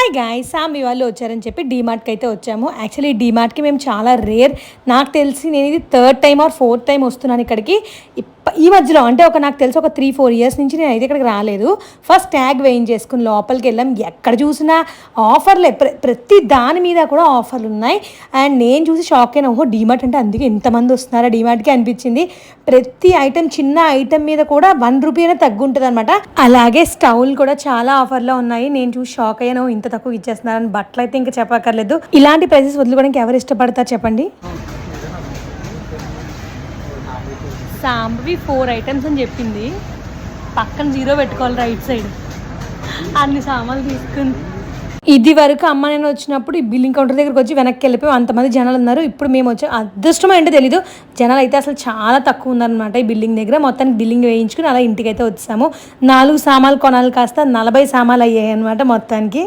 Hi guys సామి వాళ్ళు వచ్చారని చెప్పి డీమార్ట్కి అయితే వచ్చాము. యాక్చువల్లీ డీమార్ట్కి మేము చాలా రేర్, నాకు తెలిసి నేను ఇది 3rd time are 4th time వస్తున్నాను ఇక్కడికి. ఈ మధ్యలో అంటే నాకు తెలిసి ఒక 3-4 ఇయర్స్ నుంచి నేను అయితే ఇక్కడికి రాలేదు. ఫస్ట్ ట్యాగ్ వేయించేసుకుని లోపలికి వెళ్ళాం. ఎక్కడ చూసినా ఆఫర్లే, ప్రతి దాని మీద కూడా ఆఫర్లు ఉన్నాయి. అండ్ నేను చూసి షాక్ అయినా, ఓహో డీమార్ట్ అంటే అందుకే ఎంతమంది వస్తున్నారా డీమార్ట్కి అనిపించింది. ప్రతి ఐటెం, చిన్న ఐటెం మీద కూడా 1 రూపీ అయినా తగ్గుంటుంది అనమాట. అలాగే స్టవ్లు కూడా చాలా ఆఫర్లో ఉన్నాయి. నేను చూసి షాక్ అయ్యాను, ఇంత తక్కువ ఇచ్చేస్తున్నారని. బట్టలు అయితే ఇంకా చెప్పక్కర్లేదు. ఇలాంటి ప్రైసెస్ వదులుకోవడానికి ఎవరు ఇష్టపడతారు చెప్పండి. సాంబవి 4 ఐటమ్స్ అని చెప్పింది, పక్కన 0 పెట్టుకోవాలి రైట్ సైడ్. అన్ని సామాన్లు తీసుకుని ఇది వరకు అమ్మ నేను వచ్చినప్పుడు ఈ బిల్లింగ్ కౌంటర్ దగ్గరికి వచ్చి వెనక్కి వెళ్ళిపోయి అంతమంది జనాలు ఉన్నారు. ఇప్పుడు మేము వచ్చి అదృష్టం ఏంటో తెలీదు, జనాలు అయితే అసలు చాలా తక్కువ ఉందన్నమాట ఈ బిల్డింగ్ దగ్గర. మొత్తానికి బిల్లింగ్ వేయించుకుని అలా ఇంటికి అయితే వచ్చాము. 4 సామాన్లు కొనాలి కాస్త 40 సామాన్లు అయ్యాయి అనమాట మొత్తానికి.